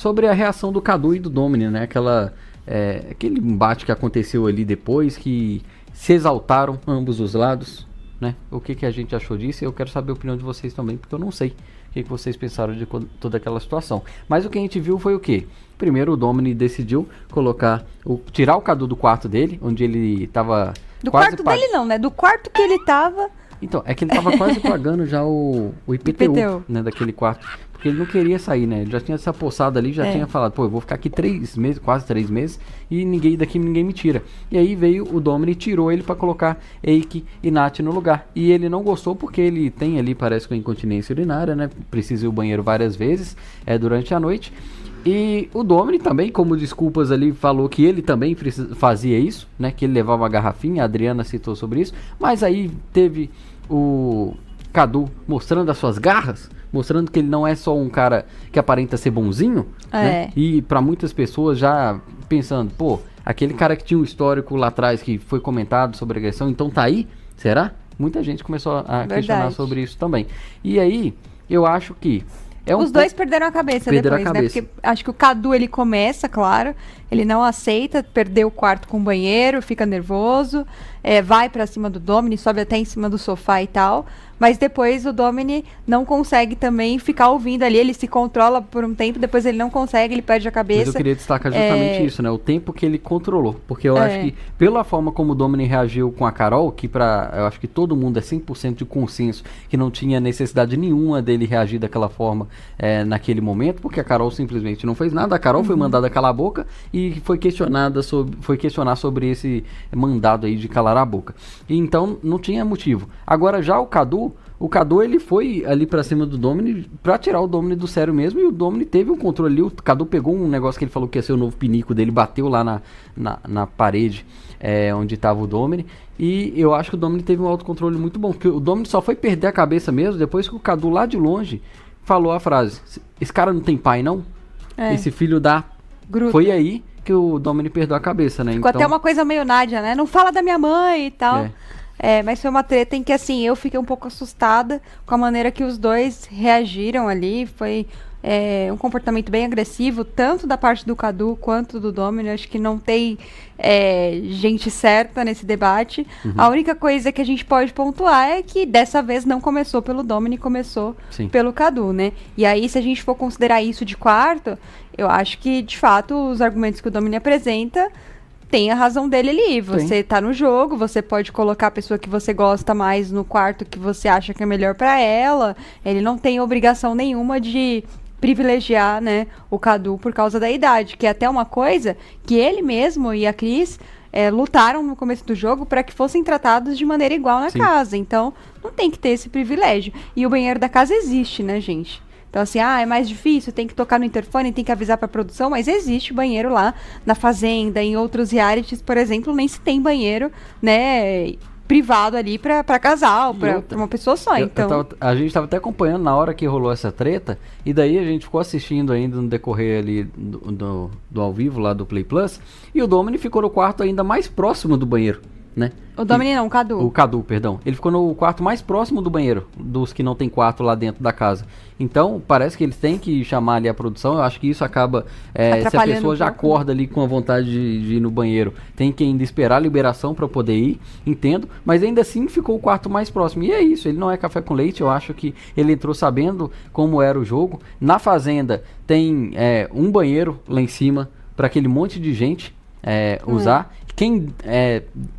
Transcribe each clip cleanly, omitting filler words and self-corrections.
sobre a reação do Cadu e do Domini, né? Aquele embate que aconteceu ali depois, que se exaltaram ambos os lados, né? O que a gente achou disso? Eu quero saber a opinião de vocês também, porque eu não sei o que vocês pensaram de toda aquela situação. Mas o que a gente viu foi o quê? Primeiro o Domini decidiu tirar o Cadu do quarto dele, onde ele tava... Do quarto dele não, né? Do quarto que ele tava... Então, é que ele tava quase pagando já o IPTU, né, daquele quarto. Porque ele não queria sair, né? Ele já tinha se apossado ali, já tinha falado, pô, eu vou ficar aqui 3 meses, quase 3 meses, e ninguém me tira. E aí veio o Domini e tirou ele pra colocar Eike e Nath no lugar. E ele não gostou porque ele tem ali, parece que uma incontinência urinária, né? Precisa ir ao banheiro várias vezes durante a noite. E o Domini também, como desculpas ali, falou que ele também fazia isso, né? Que ele levava uma garrafinha, a Adriana citou sobre isso. Mas aí teve o Cadu mostrando as suas garras, mostrando que ele não é só um cara que aparenta ser bonzinho, né? E pra muitas pessoas já pensando, pô, aquele cara que tinha um histórico lá atrás que foi comentado sobre agressão, então tá aí? Será? Muita gente começou a questionar sobre isso também. E aí, eu acho que os dois perderam a cabeça depois, né? Porque acho que o Cadu, ele começa, claro, ele não aceita, perdeu o quarto com o banheiro, fica nervoso, vai pra cima do Domini, sobe até em cima do sofá e tal, mas depois o Domini não consegue também ficar ouvindo ali, ele se controla por um tempo, depois ele não consegue, ele perde a cabeça. Mas eu queria destacar justamente isso, né? O tempo que ele controlou, porque eu acho que pela forma como o Domini reagiu com a Carol, que eu acho que todo mundo é 100% de consenso, que não tinha necessidade nenhuma dele reagir daquela forma naquele momento, porque a Carol simplesmente não fez nada, a Carol foi mandada calar a boca e foi questionar sobre esse mandado aí de calar a boca. E então não tinha motivo. Agora já o Cadu ele foi ali pra cima do Domini pra tirar o Domini do sério mesmo, e o Domini teve um controle ali. O Cadu pegou um negócio que ele falou que ia ser o novo pinico dele, bateu lá na parede onde tava o Domini, e eu acho que o Domini teve um autocontrole muito bom, porque o Domini só foi perder a cabeça mesmo depois que o Cadu lá de longe falou a frase: esse cara não tem pai não? Esse filho da... Gruta. Foi aí que o Domini perdeu a cabeça, né? Ficou até uma coisa meio Nádia, né? Não fala da minha mãe e tal. Mas foi uma treta em que, assim, eu fiquei um pouco assustada com a maneira que os dois reagiram ali. Foi um comportamento bem agressivo, tanto da parte do Cadu quanto do Domini. Acho que não tem gente certa nesse debate. A única coisa que a gente pode pontuar é que dessa vez não começou pelo Domini, começou pelo Cadu, né? E aí, se a gente for considerar isso de quarto, eu acho que, de fato, os argumentos que o Domini apresenta tem a razão dele ali. Você tá no jogo, você pode colocar a pessoa que você gosta mais no quarto que você acha que é melhor pra ela. Ele não tem obrigação nenhuma de privilegiar, né, o Cadu por causa da idade, que é até uma coisa que ele mesmo e a Cris lutaram no começo do jogo para que fossem tratados de maneira igual na casa. Então, não tem que ter esse privilégio. E o banheiro da casa existe, né, gente? Então, assim, é mais difícil, tem que tocar no interfone, tem que avisar pra produção, mas existe banheiro lá na Fazenda, em outros realities, por exemplo, nem se tem banheiro, né, privado ali pra casal, pra uma pessoa só. Então a gente tava até acompanhando na hora que rolou essa treta, e daí a gente ficou assistindo ainda no decorrer ali do ao vivo lá do Play Plus, e o Domini ficou no quarto ainda mais próximo do banheiro, né? O Domini não, o Cadu. O Cadu, perdão. Ele ficou no quarto mais próximo do banheiro, dos que não tem quarto lá dentro da casa. Então, parece que eles têm que chamar ali a produção. Eu acho que isso acaba... se a pessoa já acorda ali com a vontade de ir no banheiro, tem que ainda esperar a liberação para poder ir, entendo. Mas ainda assim ficou o quarto mais próximo. E é isso, ele não é café com leite. Eu acho que ele entrou sabendo como era o jogo. Na Fazenda tem um banheiro lá em cima para aquele monte de gente usar. Quem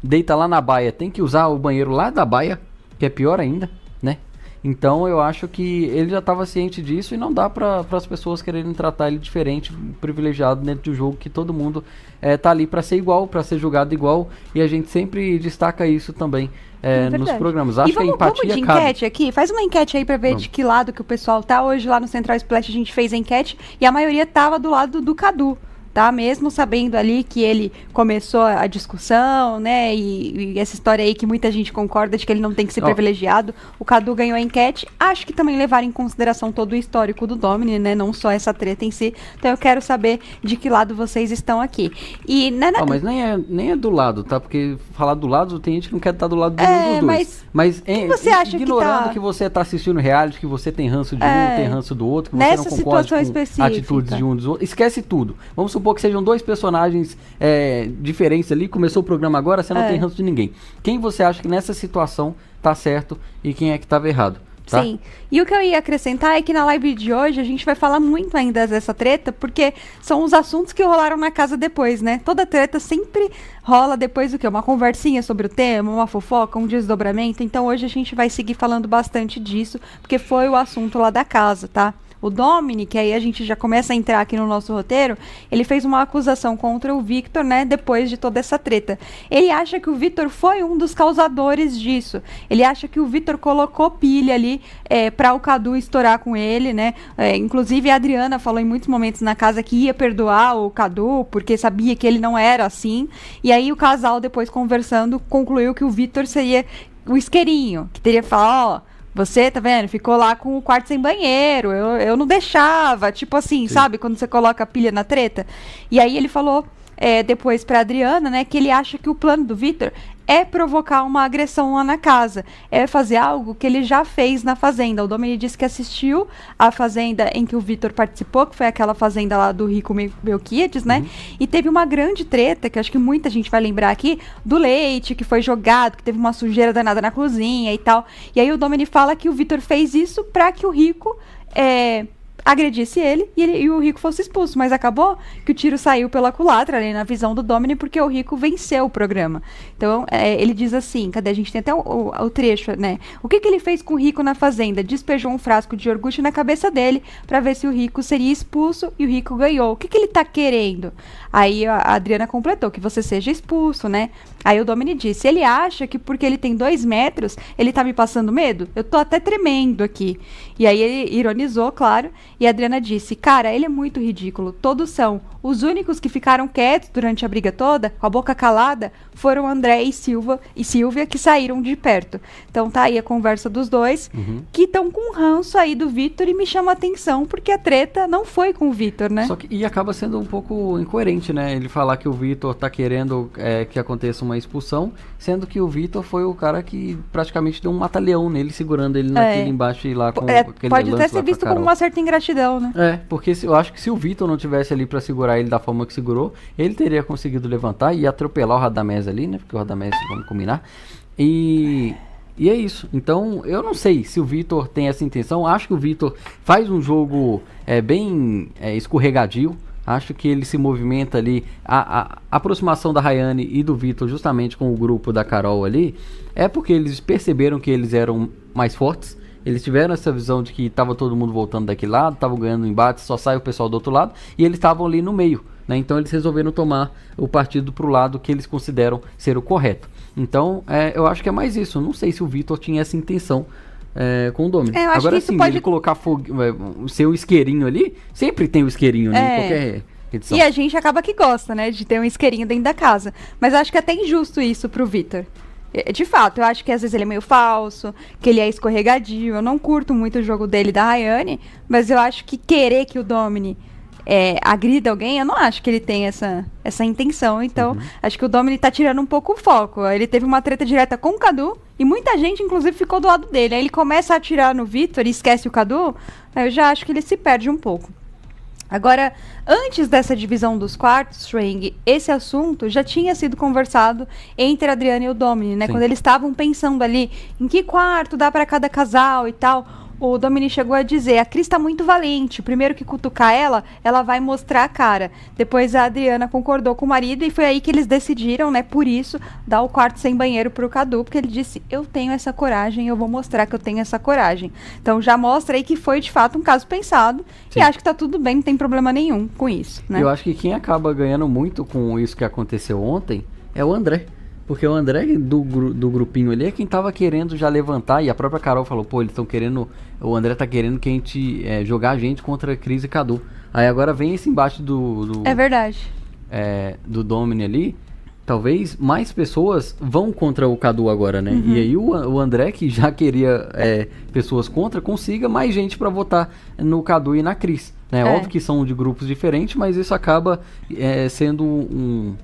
deita lá na baia tem que usar o banheiro lá da baia, que é pior ainda, né? Então eu acho que ele já estava ciente disso, e não dá para as pessoas quererem tratar ele diferente, privilegiado dentro do jogo, que todo mundo tá ali para ser igual, para ser julgado igual, e a gente sempre destaca isso também nos programas. Acho que a empatia vamos de enquete aqui? Faz uma enquete aí para ver de que lado que o pessoal tá. Hoje lá no Central Splash a gente fez a enquete e a maioria tava do lado do Cadu, tá? Mesmo sabendo ali que ele começou a discussão, né? E essa história aí que muita gente concorda de que ele não tem que ser privilegiado. O Cadu ganhou a enquete. Acho que também levaram em consideração todo o histórico do Domini, né? Não só essa treta em si. Então eu quero saber de que lado vocês estão aqui. E mas nem é do lado, tá? Porque falar do lado, tem gente que não quer estar do lado de nenhum dos dois. Mas você acha ignorando que você tá assistindo reality, que você tem ranço de um, tem ranço do outro, que você não concorda com atitudes de um dos outros. Esquece tudo. Vamos supor que sejam dois personagens diferentes ali, começou o programa agora, você não tem ranço de ninguém. Quem você acha que nessa situação tá certo e quem é que tava errado? Tá? Sim. E o que eu ia acrescentar é que na live de hoje a gente vai falar muito ainda dessa treta, porque são os assuntos que rolaram na casa depois, né? Toda treta sempre rola depois do quê? Uma conversinha sobre o tema, uma fofoca, um desdobramento. Então hoje a gente vai seguir falando bastante disso, porque foi o assunto lá da casa, tá? O Domini, que aí a gente já começa a entrar aqui no nosso roteiro, ele fez uma acusação contra o Victor, né, depois de toda essa treta. Ele acha que o Victor foi um dos causadores disso. Ele acha que o Victor colocou pilha ali para o Cadu estourar com ele, né? Inclusive a Adriana falou em muitos momentos na casa que ia perdoar o Cadu, porque sabia que ele não era assim. E aí o casal, depois conversando, concluiu que o Victor seria o isqueirinho, que teria falado, você, tá vendo? Ficou lá com o quarto sem banheiro. Eu não deixava. Tipo assim, sim, sabe? Quando você coloca a pilha na treta. E aí ele falou depois pra Adriana, né? Que ele acha que o plano do Victor é provocar uma agressão lá na casa. É fazer algo que ele já fez na Fazenda. O Domini disse que assistiu a Fazenda em que o Victor participou, que foi aquela Fazenda lá do Rico Melquiades, né? E teve uma grande treta, que acho que muita gente vai lembrar aqui, do leite que foi jogado, que teve uma sujeira danada na cozinha e tal. E aí o Domini fala que o Victor fez isso pra que o Rico agredisse ele e o Rico fosse expulso, mas acabou que o tiro saiu pela culatra ali na visão do Domini, porque o Rico venceu o programa. Então ele diz assim, cadê? A gente tem até o trecho, né? O que ele fez com o Rico na Fazenda? Despejou um frasco de iogurte na cabeça dele pra ver se o Rico seria expulso, e o Rico ganhou. O que ele tá querendo? Aí a Adriana completou, que você seja expulso, né? Aí o Domini disse, ele acha que porque ele tem 2 metros, ele tá me passando medo? Eu tô até tremendo aqui. E aí ele ironizou, claro, e a Adriana disse, cara, ele é muito ridículo, todos são. Os únicos que ficaram quietos durante a briga toda, com a boca calada, foram André e Silvia, que saíram de perto. Então tá aí a conversa dos dois, que estão com ranço aí do Victor, e me chama a atenção, porque a treta não foi com o Victor, né? E acaba sendo um pouco incoerente, né? Ele falar que o Victor tá querendo que aconteça uma expulsão, sendo que o Victor foi o cara que praticamente deu um mata-leão nele, segurando ele naquele embaixo e lá com aquele pode até ser visto como uma certa ingratidão, né? Porque eu acho que se o Victor não tivesse ali pra segurar ele da forma que segurou, ele teria conseguido levantar e atropelar o Radamés ali, né? Porque o Radamés, vamos combinar. E é isso. Então, eu não sei se o Victor tem essa intenção. Acho que o Victor faz um jogo bem escorregadio. Acho que ele se movimenta ali. A aproximação da Rayane e do Victor justamente com o grupo da Carol ali é porque eles perceberam que eles eram mais fortes. Eles tiveram essa visão de que estava todo mundo voltando daquele lado, estavam ganhando embate, só sai o pessoal do outro lado, e eles estavam ali no meio, né? Então eles resolveram tomar o partido pro lado que eles consideram ser o correto. Então eu acho que é mais isso. Não sei se o Victor tinha essa intenção com o Domini. Agora sim, ele colocar o seu isqueirinho ali, sempre tem o isqueirinho, né? Em qualquer edição. E a gente acaba que gosta, né, de ter um isqueirinho dentro da casa. Mas eu acho que é até injusto isso pro Victor. De fato, eu acho que às vezes ele é meio falso, que ele é escorregadio. Eu não curto muito o jogo dele da Rayane, mas eu acho que querer que o Domini agrida alguém, eu não acho que ele tem essa intenção. Então, acho que o Domini tá tirando um pouco o foco. Ele teve uma treta direta com o Cadu, e muita gente, inclusive, ficou do lado dele. Aí ele começa a atirar no Victor e esquece o Cadu, aí eu já acho que ele se perde um pouco. Agora, antes dessa divisão dos quartos, Schweng, esse assunto já tinha sido conversado entre a Adriana e o Domini, né? Sim. Quando eles estavam pensando ali em que quarto dá para cada casal e tal, o Domini chegou a dizer, a Cris tá muito valente, primeiro que cutucar ela vai mostrar a cara. Depois a Adriana concordou com o marido e foi aí que eles decidiram, né, por isso, dar o quarto sem banheiro pro Cadu, porque ele disse, eu tenho essa coragem, eu vou mostrar que eu tenho essa coragem. Então já mostra aí que foi de fato um caso pensado. Sim. E acho que tá tudo bem, não tem problema nenhum com isso, né? Eu acho que quem acaba ganhando muito com isso que aconteceu ontem é o André. Porque o André do grupinho ali é quem tava querendo já levantar, e a própria Carol falou, pô, eles estão querendo, o André tá querendo que a gente jogar a gente contra a Cris e Cadu. Aí agora vem esse embate É verdade. Do Domini ali, talvez mais pessoas vão contra o Cadu agora, né? E aí o André, que já queria pessoas contra, consiga mais gente pra votar no Cadu e na Cris, né? Óbvio que são de grupos diferentes, mas isso acaba sendo um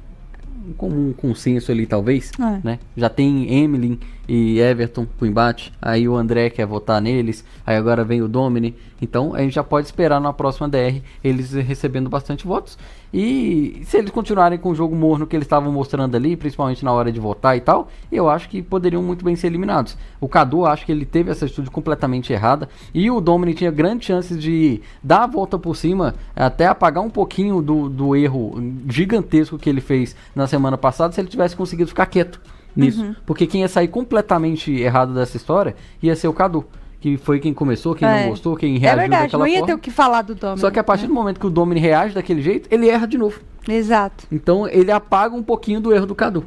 comum consenso ali, talvez, né? Já tem Emily e Everton pro embate, aí o André quer votar neles, aí agora vem o Domini, então a gente já pode esperar na próxima DR eles recebendo bastante votos, e se eles continuarem com o jogo morno que eles estavam mostrando ali, principalmente na hora de votar e tal, eu acho que poderiam muito bem ser eliminados. O Cadu, acho que ele teve essa atitude completamente errada, e o Domini tinha grandes chances de dar a volta por cima, até apagar um pouquinho do erro gigantesco que ele fez na semana passada, se ele tivesse conseguido ficar quieto nisso. Porque quem ia sair completamente errado dessa história ia ser o Cadu, que foi quem começou, quem não gostou, quem reagiu daquela forma. É verdade, não ia ter o que falar do Domini. Só que a partir do momento que o Domini reage daquele jeito, ele erra de novo. Exato. Então ele apaga um pouquinho do erro do Cadu.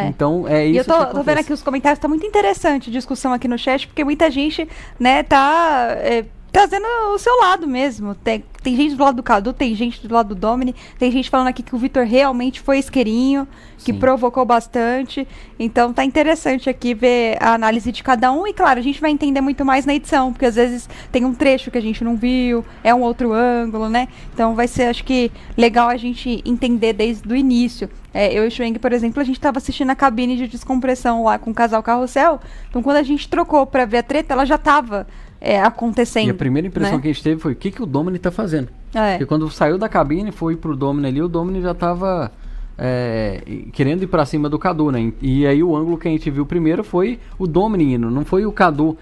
Então é isso. E eu tô vendo aqui os comentários, tá muito interessante a discussão aqui no chat, porque muita gente, né, tá trazendo o seu lado mesmo. Tem gente do lado do Cadu, tem gente do lado do Domini, tem gente falando aqui que o Vitor realmente foi isqueirinho, que provocou bastante. Então tá interessante aqui ver a análise de cada um. E claro, a gente vai entender muito mais na edição, porque às vezes tem um trecho que a gente não viu, é um outro ângulo, né? Então vai ser, acho que, legal a gente entender desde o início. Eu e o Schweng, por exemplo, a gente tava assistindo a cabine de descompressão lá com o casal Carrossel. Então quando a gente trocou pra ver a treta, ela já tava acontecendo. E a primeira impressão que a gente teve foi o que o Domini tá fazendo. Porque quando saiu da cabine, foi pro Domini ali, o Domini já tava querendo ir pra cima do Cadu, né? E aí o ângulo que a gente viu primeiro foi o Domini indo, não foi o Cadu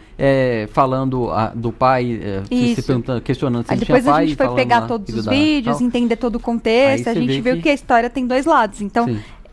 falando do pai, se perguntando, questionando se ele tinha pai. Depois a gente foi pegar todos os vídeos, entender todo o contexto, a gente viu que a história tem dois lados. Então,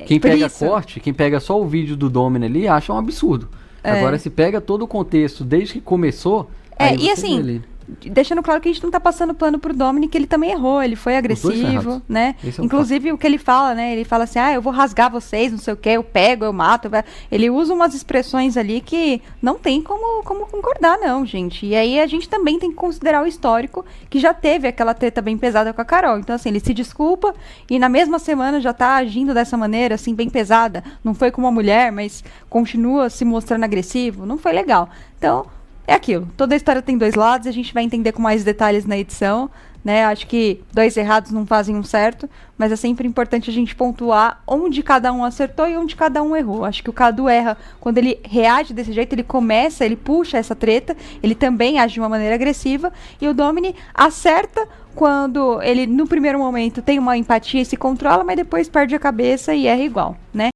quem pega corte, quem pega só o vídeo do Domini ali, acha um absurdo. Agora, se pega todo o contexto desde que começou. E assim, deixando claro que a gente não tá passando pano pro Domini, que ele também errou, ele foi agressivo, né? Inclusive o que ele fala, né? Ele fala assim, eu vou rasgar vocês, não sei o que, eu pego, eu mato. Ele usa umas expressões ali que não tem como concordar, não, gente. E aí a gente também tem que considerar o histórico, que já teve aquela treta bem pesada com a Carol. Então, assim, ele se desculpa e na mesma semana já tá agindo dessa maneira, assim, bem pesada. Não foi com uma mulher, mas continua se mostrando agressivo. Não foi legal. Então, é aquilo. Toda a história tem dois lados, a gente vai entender com mais detalhes na edição, né? Acho que dois errados não fazem um certo, mas é sempre importante a gente pontuar onde cada um acertou e onde cada um errou. Acho que o Cadu erra quando ele reage desse jeito, ele puxa essa treta, ele também age de uma maneira agressiva, e o Domini acerta quando ele, no primeiro momento, tem uma empatia e se controla, mas depois perde a cabeça e erra igual, né?